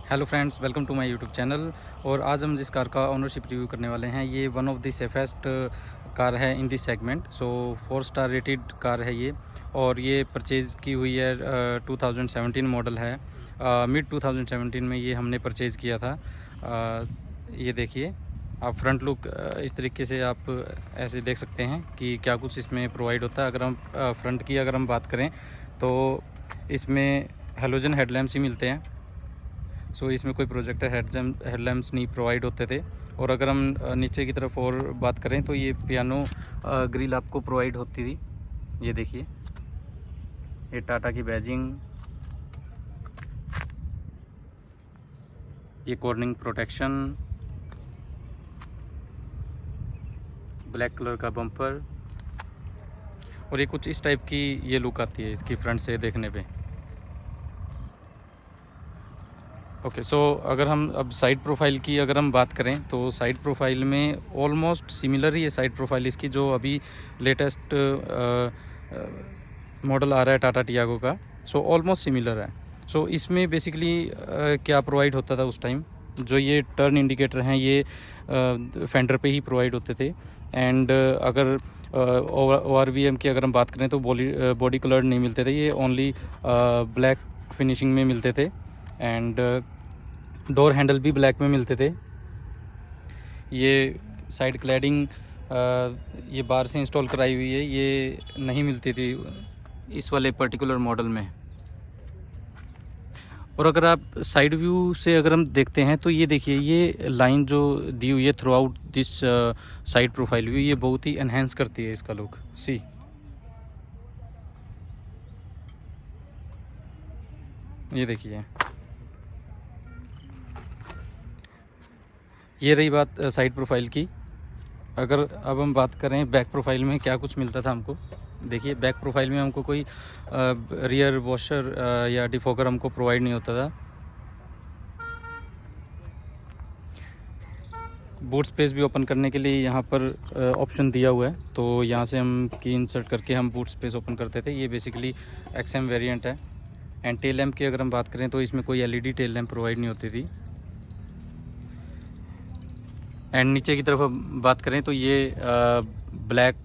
Hello friends, welcome to my YouTube channel. और आज हम जिस कार का ओनरशिप रिव्यू करने वाले हैं, ये one of the safest car है in this segment. So 4 star rated car है ये, और ये परचेज़ की हुई है 2017 मॉडल है। मिड 2017 में ये हमने परचेज़ किया था। ये देखिए आप फ्रंट लुक इस तरीके से आप ऐसे देख सकते हैं कि क्या कुछ इसमें प्रोवाइड होता है। अगर हम फ्रंट की अगर हम बात करें तो इसमें हेलोजन हेडलैम्प्स ही मिलते हैं। सो इसमें कोई प्रोजेक्टर हेडलैम्प्स नहीं प्रोवाइड होते थे। और अगर हम नीचे की तरफ और बात करें तो ये पियानो ग्रिल आपको प्रोवाइड होती थी। ये देखिए, ये टाटा की बैजिंग, ये कॉर्निंग प्रोटेक्शन, ब्लैक कलर का बम्पर, और ये कुछ इस टाइप की ये लुक आती है इसकी फ्रंट से देखने पे। ओके, सो अगर हम अब साइड प्रोफाइल की अगर हम बात करें तो साइड प्रोफाइल में ऑलमोस्ट सिमिलर ही है साइड प्रोफाइल इसकी, जो अभी लेटेस्ट मॉडल आ रहा है टाटा टियागो का। सो ऑलमोस्ट सिमिलर है। सो इसमें बेसिकली क्या प्रोवाइड होता था उस टाइम, जो ये टर्न इंडिकेटर हैं ये फेंडर पे ही प्रोवाइड होते थे। एंड अगर ORVM की अगर हम बात करें तो बॉडी कलर नहीं मिलते थे, ये ओनली ब्लैक फिनिशिंग में मिलते थे। एंड डोर हैंडल भी ब्लैक में मिलते थे। ये साइड क्लैडिंग ये बाहर से इंस्टॉल कराई हुई है, ये नहीं मिलती थी इस वाले पर्टिकुलर मॉडल में। और अगर आप साइड व्यू से अगर हम देखते हैं तो ये देखिए, ये लाइन जो दी हुई है through out this side profile view, ये बहुत ही एनहेंस करती है इसका लुक। सी, ये देखिए, ये रही बात साइड प्रोफाइल की। अगर अब हम बात करें बैक प्रोफाइल में क्या कुछ मिलता था हमको, देखिए बैक प्रोफाइल में हमको कोई रियर वॉशर या डिफॉगर हमको प्रोवाइड नहीं होता था। बूट स्पेस भी ओपन करने के लिए यहाँ पर ऑप्शन दिया हुआ है, तो यहाँ से हम की इंसर्ट करके हम बूट स्पेस ओपन करते थे। ये बेसिकली XM वेरिएंट है। एंड टेल लैम्प की अगर हम बात करें तो इसमें कोई LED टेल लैम्प प्रोवाइड नहीं होती थी। एंड नीचे की तरफ हम बात करें तो ये ब्लैक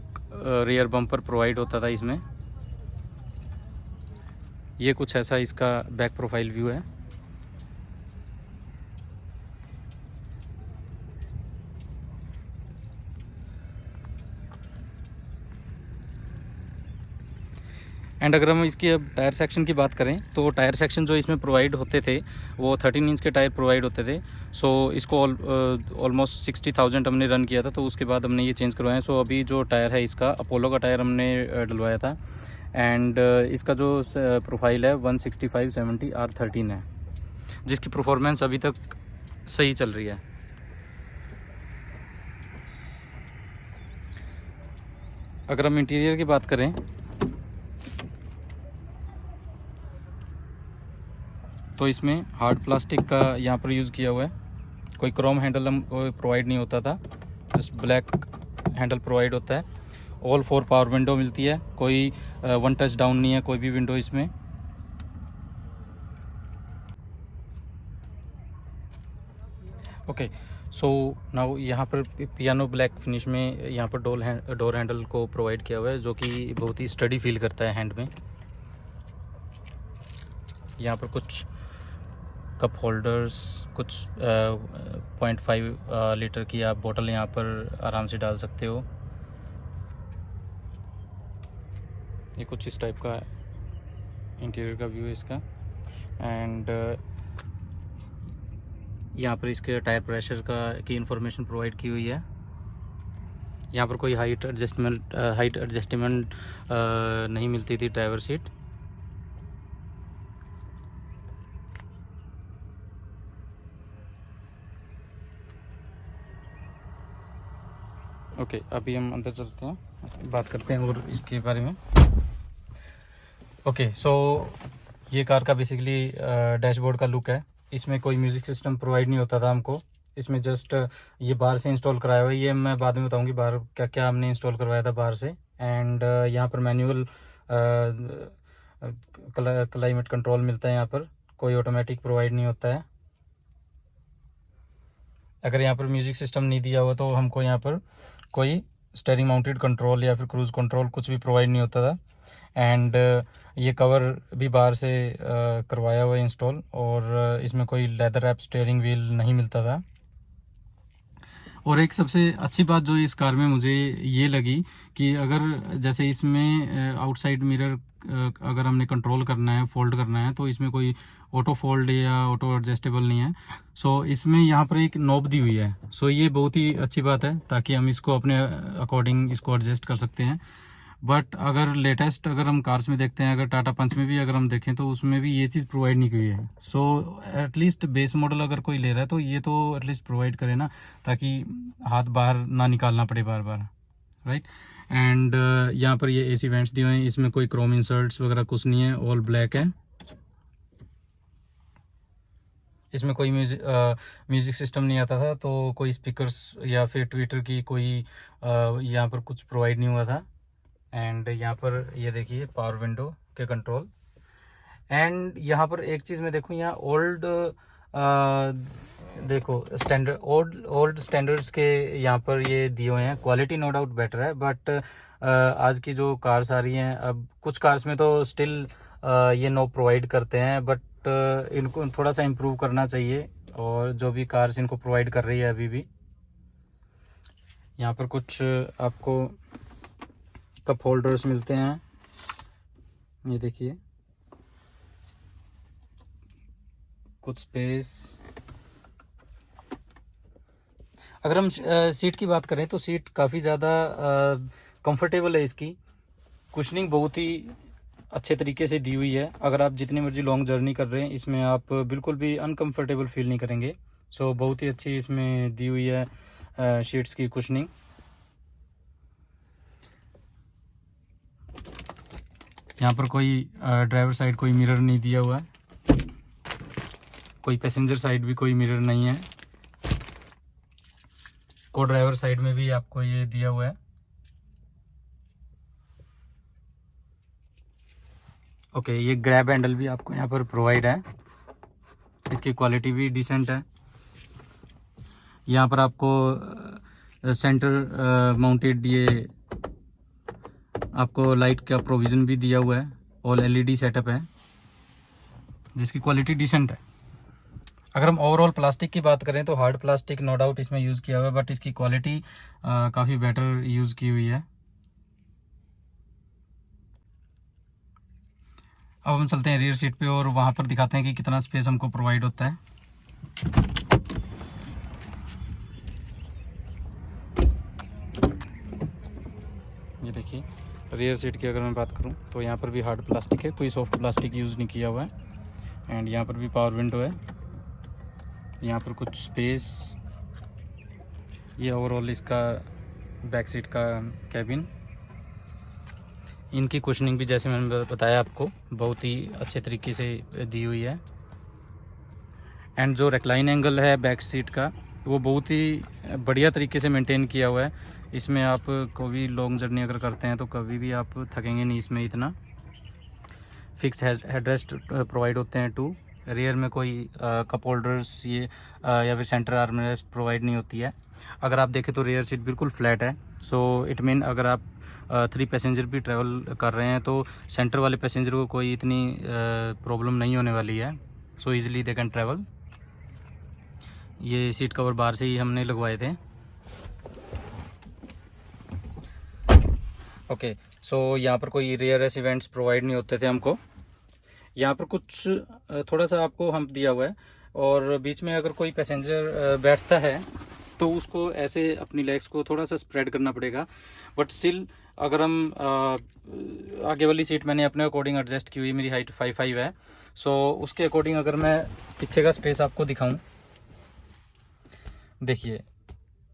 रियर बम्पर प्रोवाइड होता था इसमें। ये कुछ ऐसा इसका बैक प्रोफाइल व्यू है। एंड अगर हम इसकी अब टायर सेक्शन की बात करें तो टायर सेक्शन जो इसमें प्रोवाइड होते थे वो 13 इंच के टायर प्रोवाइड होते थे। सो इसको ऑलमोस्ट 60,000 हमने रन किया था, तो उसके बाद हमने ये चेंज करवाया। सो अभी जो टायर है इसका अपोलो का टायर हमने डलवाया था। एंड इसका जो प्रोफाइल है 165/70 R13 है, जिसकी परफॉर्मेंस अभी तक सही चल रही है। अगर हम इंटीरियर की बात करें तो इसमें हार्ड प्लास्टिक का यहाँ पर यूज़ किया हुआ है। कोई क्रोम हैंडल हमको प्रोवाइड नहीं होता था, जस्ट ब्लैक हैंडल प्रोवाइड होता है। ऑल 4 पावर विंडो मिलती है, कोई वन टच डाउन नहीं है कोई भी विंडो इसमें। ओके, सो नाउ यहाँ पर पियानो ब्लैक फिनिश में यहाँ पर डोर हैंडल को प्रोवाइड किया हुआ है, जो कि बहुत ही स्टडी फील करता है हैंड में। यहाँ पर कुछ कप होल्डर्स, कुछ 0.5 लीटर की आप बोतल यहाँ पर आराम से डाल सकते हो। ये कुछ इस टाइप का इंटीरियर का व्यू है इसका। एंड यहाँ पर इसके टायर प्रेशर की इंफॉर्मेशन प्रोवाइड की हुई है। यहाँ पर कोई हाइट एडजस्टमेंट नहीं मिलती थी ड्राइवर सीट। ओके, अभी हम अंदर चलते हैं, बात करते हैं और इसके बारे में। ओके, सो ये कार का बेसिकली डैशबोर्ड का लुक है। इसमें कोई म्यूज़िक सिस्टम प्रोवाइड नहीं होता था हमको, इसमें जस्ट ये बाहर से इंस्टॉल कराया हुआ है। ये मैं बाद में बताऊंगी बाहर क्या क्या हमने इंस्टॉल करवाया था बाहर से। एंड यहाँ पर मैनुअल क्लाइमेट कंट्रोल मिलता है, यहाँ पर कोई ऑटोमेटिक प्रोवाइड नहीं होता है। अगर यहाँ पर म्यूज़िक सिस्टम नहीं दिया हुआ तो हमको यहाँ पर कोई स्टीयरिंग माउंटेड कंट्रोल या फिर क्रूज़ कंट्रोल कुछ भी प्रोवाइड नहीं होता था। एंड ये कवर भी बाहर से करवाया हुआ है इंस्टॉल, और इसमें कोई लेदर रैप स्टीयरिंग व्हील नहीं मिलता था। और एक सबसे अच्छी बात जो इस कार में मुझे ये लगी कि अगर जैसे इसमें आउटसाइड मिरर अगर हमने कंट्रोल करना है, फोल्ड करना है, तो इसमें कोई ऑटो फोल्ड या ऑटो एडजस्टेबल नहीं है। सो इसमें यहाँ पर एक नॉब दी हुई है। सो ये बहुत ही अच्छी बात है, ताकि हम इसको अपने अकॉर्डिंग इसको एडजस्ट कर सकते हैं। बट अगर लेटेस्ट अगर हम कार्स में देखते हैं, अगर टाटा पंच में भी अगर हम देखें तो उसमें भी ये चीज़ प्रोवाइड नहीं की हुई है। सो एटलीस्ट बेस मॉडल अगर कोई ले रहा है तो ये तो एटलीस्ट प्रोवाइड करे ना, ताकि हाथ बाहर ना निकालना पड़े बार बार, राइट। एंड यहाँ पर ये एसी वेंट्स दिए हुए हैं, इसमें कोई क्रोम इंसर्ट्स वगैरह कुछ नहीं है, ऑल ब्लैक है। इसमें कोई म्यूज़िक सिस्टम नहीं आता था, तो कोई स्पीकर्स या फिर ट्विटर की कोई यहाँ पर कुछ प्रोवाइड नहीं हुआ था। एंड यहाँ पर ये देखिए पावर विंडो के कंट्रोल। एंड यहाँ पर एक चीज़ मैं देखूँ, यहाँ ओल्ड देखो स्टैंडर्ड ओल्ड स्टैंडर्ड्स के यहाँ पर ये दिए हुए हैं। क्वालिटी नो डाउट बेटर है, बट आज की जो कार्स आ रही हैं, अब कुछ कार्स में तो स्टिल ये नो प्रोवाइड करते हैं, बट इनको थोड़ा सा इम्प्रूव करना चाहिए। और जो भी कार्स इनको प्रोवाइड कर रही है अभी भी, यहाँ पर कुछ आपको कप होल्डर्स मिलते हैं, ये देखिए कुछ स्पेस। अगर हम सीट की बात करें तो सीट काफ़ी ज़्यादा कंफर्टेबल है। इसकी कुशनिंग बहुत ही अच्छे तरीके से दी हुई है। अगर आप जितनी मर्जी लॉन्ग जर्नी कर रहे हैं, इसमें आप बिल्कुल भी अनकंफर्टेबल फील नहीं करेंगे। सो बहुत ही अच्छी इसमें दी हुई है शीट्स की कुशनिंग। यहाँ पर कोई ड्राइवर साइड कोई मिरर नहीं दिया हुआ है, कोई पैसेंजर साइड भी कोई मिरर नहीं है। को ड्राइवर साइड में भी आपको ये दिया हुआ है। ओके, ये ग्रैब हैंडल भी आपको यहाँ पर प्रोवाइड है, इसकी क्वालिटी भी डिसेंट है। यहाँ पर आपको सेंटर माउंटेड ये आपको लाइट का प्रोविज़न भी दिया हुआ है, ऑल एलईडी सेटअप है, जिसकी क्वालिटी डिसेंट है। अगर हम ओवरऑल प्लास्टिक की बात करें तो हार्ड प्लास्टिक नो डाउट इसमें यूज़ किया हुआ है, बट इसकी क्वालिटी काफ़ी बेटर यूज़ की हुई है। अब हम चलते हैं रियर सीट पे और वहाँ पर दिखाते हैं कि कितना स्पेस हमको प्रोवाइड होता है। ये देखिए रियर सीट की अगर मैं बात करूँ तो यहाँ पर भी हार्ड प्लास्टिक है, कोई सॉफ्ट प्लास्टिक यूज़ नहीं किया हुआ है। एंड यहाँ पर भी पावर विंडो है, यहाँ पर कुछ स्पेस। ये ओवरऑल इसका बैक सीट का कैबिन। इनकी कुशनिंग भी जैसे मैंने बताया आपको बहुत ही अच्छे तरीके से दी हुई है। एंड जो रेक्लाइन एंगल है बैक सीट का, वो बहुत ही बढ़िया तरीके से मेंटेन किया हुआ है। इसमें आप कोई लॉन्ग जर्नी अगर करते हैं तो कभी भी आप थकेंगे नहीं। इसमें इतना फिक्स हेडरेस्ट प्रोवाइड होते हैं 2। रियर में कोई कप होल्डर्स ये या फिर सेंटर आर्मरेस्ट प्रोवाइड नहीं होती है। अगर आप देखें तो रियर सीट बिल्कुल फ्लैट है। सो इट मीन अगर आप 3 पैसेंजर भी ट्रैवल कर रहे हैं तो सेंटर वाले पैसेंजर को कोई इतनी प्रॉब्लम नहीं होने वाली है। सो ईज़िली दे कैन ट्रैवल। ये सीट कवर बाहर से ही हमने लगवाए थे। ओके, सो यहाँ पर कोई रियर एस इवेंट्स प्रोवाइड नहीं होते थे हमको। यहाँ पर कुछ थोड़ा सा आपको हम्प दिया हुआ है, और बीच में अगर कोई पैसेंजर बैठता है तो उसको ऐसे अपनी लेग्स को थोड़ा सा स्प्रेड करना पड़ेगा। बट स्टिल अगर हम आगे वाली सीट मैंने अपने अकॉर्डिंग एडजस्ट की हुई, मेरी हाइट 5'5" है। सो उसके अकॉर्डिंग अगर मैं पीछे का स्पेस आपको दिखाऊं, देखिए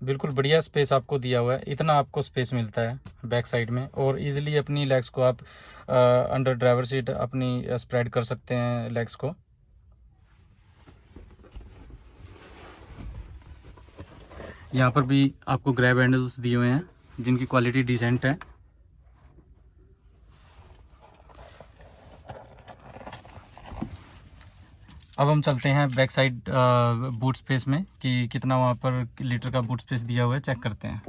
बिल्कुल बढ़िया स्पेस आपको दिया हुआ है। इतना आपको स्पेस मिलता है बैक साइड में, और इजीली अपनी लेग्स को आप अंडर ड्राइवर सीट अपनी स्प्रेड कर सकते हैं लेग्स को। यहाँ पर भी आपको ग्रैब हैंडल्स दिए हुए हैं जिनकी क्वालिटी डिसेंट है। अब हम चलते हैं बैक साइड बूट स्पेस में कि कितना वहाँ पर लीटर का बूट स्पेस दिया हुआ है, चेक करते हैं।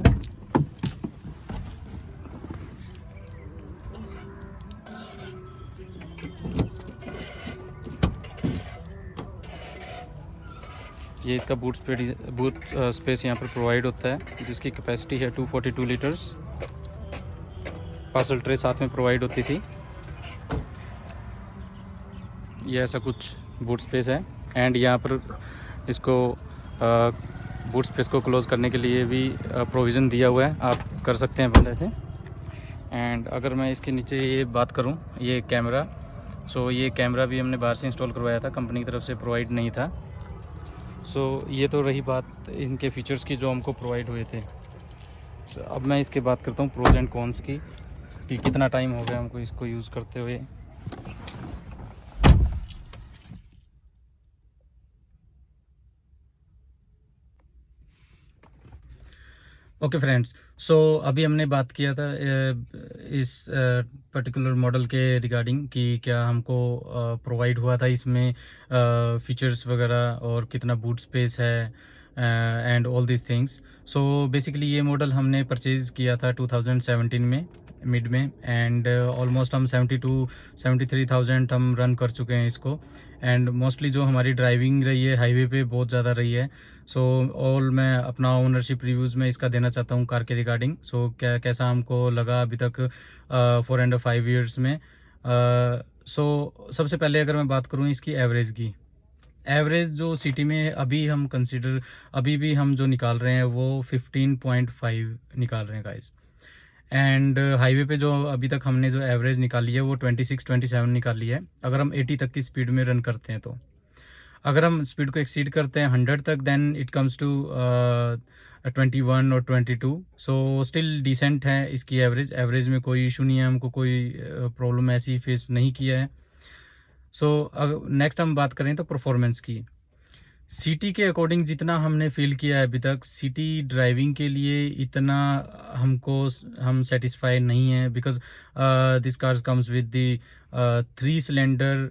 ये इसका बूट स्पेस यहाँ पर प्रोवाइड होता है, जिसकी कैपेसिटी है 242 लीटर्स। पार्सल ट्रे साथ में प्रोवाइड होती थी। ये ऐसा कुछ बूट स्पेस है। एंड यहाँ पर इसको बूट स्पेस को क्लोज़ करने के लिए भी प्रोविज़न दिया हुआ है, आप कर सकते हैं बंद ऐसे। एंड अगर मैं इसके नीचे ये बात करूँ, ये कैमरा, सो ये कैमरा भी हमने बाहर से इंस्टॉल करवाया था, कंपनी की तरफ से प्रोवाइड नहीं था। सो ये तो रही बात इनके फ़ीचर्स की जो हमको प्रोवाइड हुए थे। सो अब मैं इसके बात करता हूँ प्रोज एंड कॉन्स की, कि कितना टाइम हो गया हमको इसको यूज़ करते हुए। ओके फ्रेंड्स, सो अभी हमने बात किया था इस पर्टिकुलर मॉडल के रिगार्डिंग कि क्या हमको प्रोवाइड हुआ था इसमें फीचर्स वगैरह और कितना बूट स्पेस है and all this things. So basically ये मॉडल हमने परचेज़ किया था 2017 में मिड में। एंड ऑलमोस्ट हम 73,000 हम रन कर चुके हैं इसको। एंड मोस्टली जो हमारी ड्राइविंग रही है हाईवे पे बहुत ज़्यादा रही है। सो ऑल मैं अपना ओनरशिप रिव्यूज़ में इसका देना चाहता हूँ कार के रिगार्डिंग। सो कैसा हमको लगा अभी तक 4.5 ईयर्स में। सो सबसे पहले अगर मैं बात करूँ इसकी एवरेज की, एवरेज जो सिटी में अभी भी हम जो निकाल रहे हैं वो 15.5 निकाल रहे हैं गाइस। एंड हाईवे पे जो अभी तक हमने जो एवरेज निकाली है वो 26-27 निकाली है, अगर हम 80 तक की स्पीड में रन करते हैं। तो अगर हम स्पीड को एक्सीड करते हैं 100 तक, देन इट कम्स टू 21 और 22। सो स्टिल डिसेंट है इसकी एवरेज में कोई इशू नहीं है, हमको कोई प्रॉब्लम ऐसी फेस नहीं किया है। सो नेक्स्ट हम बात करें तो परफॉर्मेंस की, सिटी के अकॉर्डिंग जितना हमने फील किया है अभी तक, सिटी ड्राइविंग के लिए इतना हम सेटिस्फाई नहीं है, because this cars comes with the 3 cylinder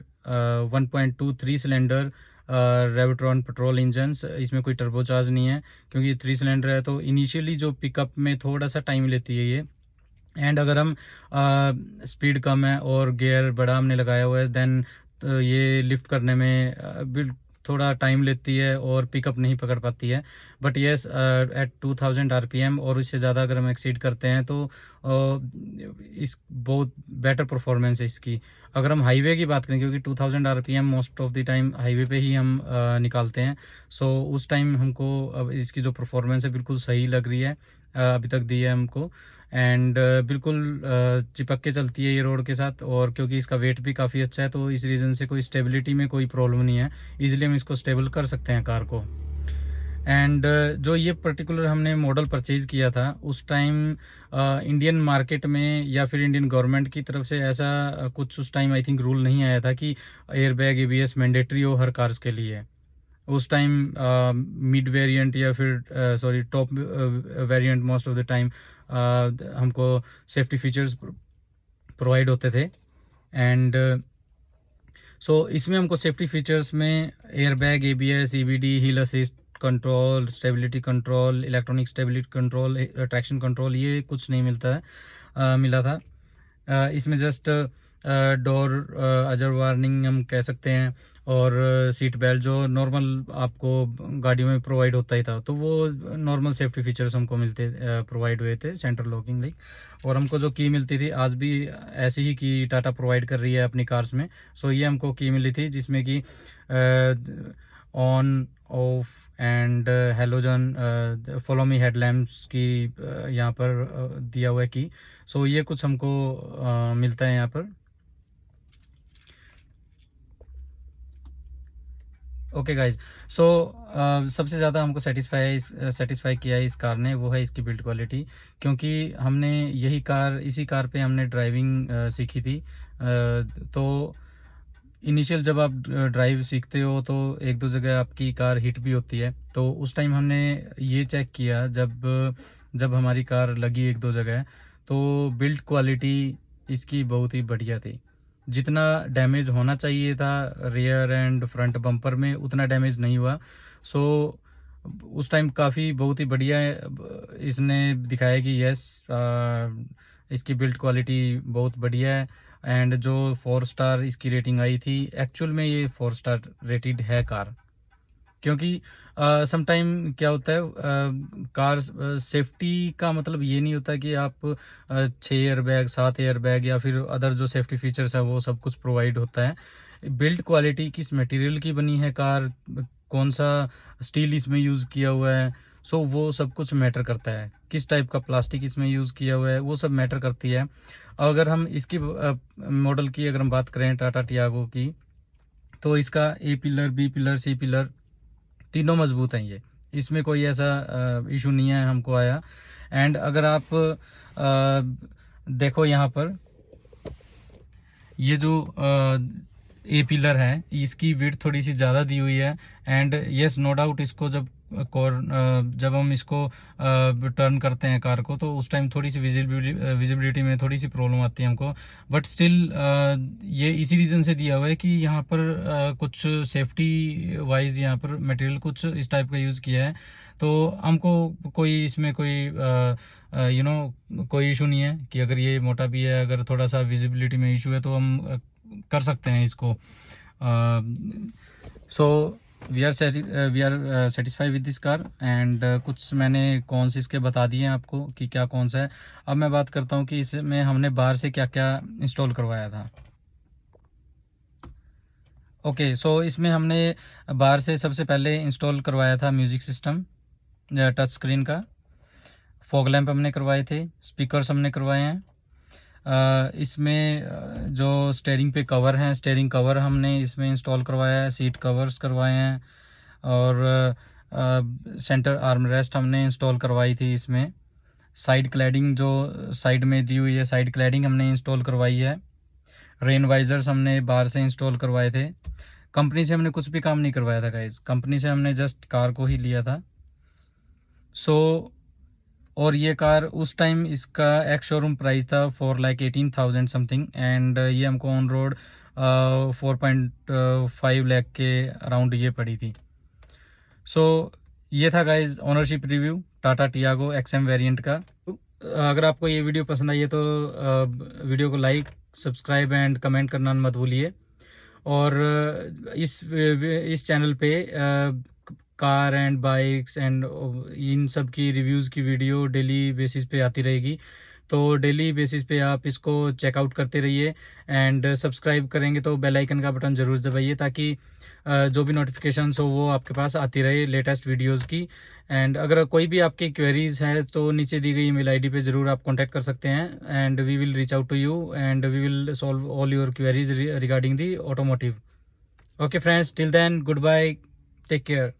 1.2 3 cylinder Revotron petrol engines. इसमें कोई टर्बोचार्ज नहीं है, क्योंकि ये 3 सिलेंडर है तो इनिशियली जो पिकअप में थोड़ा सा टाइम लेती है ये। एंड अगर हम स्पीड कम है और गियर बड़ा हमने लगाया हुआ है, देन तो ये लिफ्ट करने में थोड़ा टाइम लेती है और पिकअप नहीं पकड़ पाती है। बट येस, एट 2000 आरपीएम और इससे ज़्यादा अगर हम एक्सीड करते हैं तो इस बहुत बेटर परफॉर्मेंस है इसकी। अगर हम हाईवे की बात करें, क्योंकि 2000 RPM most of the time highway पे ही हम निकालते हैं, सो उस टाइम हमको अब इसकी जो परफॉर्मेंस है बिल्कुल सही लग रही है, अभी तक दी है हमको। एंड बिल्कुल चिपक के चलती है ये रोड के साथ, और क्योंकि इसका वेट भी काफ़ी अच्छा है तो इस रीज़न से कोई स्टेबिलिटी में कोई प्रॉब्लम नहीं है, इजीली हम इसको स्टेबल कर सकते हैं कार को। एंड जो ये पर्टिकुलर हमने मॉडल परचेज़ किया था उस टाइम इंडियन मार्केट में या फिर इंडियन गवर्नमेंट की तरफ से ऐसा कुछ उस टाइम आई थिंक रूल नहीं आया था कि एयरबैग ABS मैंडेटरी हो हर कार्स के लिए। उस टाइम मिड वेरिएंट या फिर top variant most of the time हमको सेफ्टी फीचर्स प्रोवाइड होते थे। एंड सो इसमें हमको सेफ्टी फीचर्स में एयरबैग ABS EBD हिल assist control, stability control, electronic stability control, traction control, ये कुछ नहीं मिला था। इसमें जस्ट डोर अजर वार्निंग हम कह सकते हैं, और सीट बेल्ट जो नॉर्मल आपको गाड़ियों में प्रोवाइड होता ही था, तो वो नॉर्मल सेफ्टी फीचर्स हमको प्रोवाइड हुए थे, सेंट्रल लॉकिंग लाइक। और हमको जो की मिलती थी, आज भी ऐसी ही की टाटा प्रोवाइड कर रही है अपनी कार्स में। सो ये हमको की मिली थी जिसमें कि on off and halogen follow me headlamps की यहाँ पर दिया हुआ है की। सो ये कुछ हमको मिलता है यहाँ पर। ओके गाइज, सो सबसे ज़्यादा हमको सेटिस्फाई किया है इस कार ने, वो है इसकी बिल्ड क्वालिटी। क्योंकि हमने इसी कार पे हमने ड्राइविंग सीखी थी। तो इनिशियल जब आप ड्राइव सीखते हो तो एक दो जगह आपकी कार हिट भी होती है, तो उस टाइम हमने ये चेक किया जब हमारी कार लगी एक दो जगह, तो बिल्ड क्वालिटी इसकी बहुत ही बढ़िया थी। जितना डैमेज होना चाहिए था रियर एंड फ्रंट बम्पर में उतना डैमेज नहीं हुआ। सो उस टाइम काफ़ी बहुत ही बढ़िया इसने दिखाया कि यस इसकी बिल्ड क्वालिटी बहुत बढ़िया है। एंड जो 4 स्टार इसकी रेटिंग आई थी, एक्चुअल में ये 4 स्टार रेटेड है कार। क्योंकि समटाइम क्या होता है, कार सेफ्टी का मतलब ये नहीं होता कि आप 6 एयर बैग 7 एयर बैग या फिर अदर जो सेफ्टी फीचर्स है वो सब कुछ प्रोवाइड होता है। बिल्ड क्वालिटी, किस मटेरियल की बनी है कार, कौन सा स्टील इसमें यूज़ किया हुआ है, सो वो सब कुछ मैटर करता है। किस टाइप का प्लास्टिक इसमें यूज़ किया हुआ है वो सब मैटर करती है। अगर हम इसकी मॉडल की अगर हम बात करें टाटा टियागो की, तो इसका A pillar, B pillar, C pillar तीनों मजबूत हैं। ये इसमें कोई ऐसा इशू नहीं है हमको आया। एंड अगर आप देखो यहाँ पर ये जो ए पिलर है इसकी विड्थ थोड़ी सी ज़्यादा दी हुई है। एंड यस नो डाउट इसको जब हम इसको टर्न करते हैं कार को तो उस टाइम थोड़ी सी विजिबिलिटी में थोड़ी सी प्रॉब्लम आती है हमको। बट स्टिल ये इसी रीज़न से दिया हुआ है कि यहाँ पर कुछ सेफ्टी वाइज यहाँ पर मटेरियल कुछ इस टाइप का यूज़ किया है। तो हमको कोई इसमें कोई कोई इशू नहीं है कि अगर ये मोटा भी है, अगर थोड़ा सा विजिबिलिटी में इशू है तो हम कर सकते हैं इसको। So we are satisfy with this car. And कुछ मैंने कौन से इसके बता दिए हैं आपको कि क्या कौन सा है। अब मैं बात करता हूँ कि इसमें हमने बाहर से क्या क्या इंस्टॉल करवाया था। ओके, सो इसमें हमने बाहर से सबसे पहले इंस्टॉल करवाया था म्यूज़िक सिस्टम टच स्क्रीन का, फॉग लैंप हमने करवाए थे, स्पीकर्स हमने करवाए हैं। इसमें जो स्टेयरिंग पे कवर हैं, स्टेयरिंग कवर हमने इसमें इंस्टॉल करवाया है, सीट कवर्स करवाए हैं और सेंटर आर्म रेस्ट हमने इंस्टॉल करवाई थी। इसमें साइड क्लैडिंग जो साइड में दी हुई है, साइड क्लैडिंग हमने इंस्टॉल करवाई है। रेन वाइजर्स हमने बाहर से इंस्टॉल करवाए थे। कंपनी से हमने कुछ भी काम नहीं करवाया था गाइस, कंपनी से हमने जस्ट कार को ही लिया था। सो और ये कार उस टाइम इसका एक्स शोरूम प्राइस था 4,18,000 समथिंग। एंड ये हमको ऑन रोड 4.5 लाख के अराउंड ये पड़ी थी। सो ये था guys ownership review Tata Tiago XM variant का। अगर आपको ये वीडियो पसंद आई है तो वीडियो को लाइक, सब्सक्राइब एंड कमेंट करना मत भूलिए। और इस चैनल पे car and bikes and in सब की रिव्यूज़ की वीडियो डेली बेसिस पे आती रहेगी। तो डेली बेसिस पे आप इसको चेकआउट करते रहिए। एंड सब्सक्राइब करेंगे तो बेल आइकन का बटन ज़रूर दबाइए ताकि जो भी नोटिफिकेशंस हो वो आपके पास आती रहे लेटेस्ट वीडियोस की। एंड अगर कोई भी आपकी क्वेरीज है तो नीचे दी गई ईमेल आईडी पे ज़रूर आप कांटेक्ट कर सकते हैं। And we will reach out to you and we will solve all your queries regarding the automotive. Okay friends, till then goodbye, take care.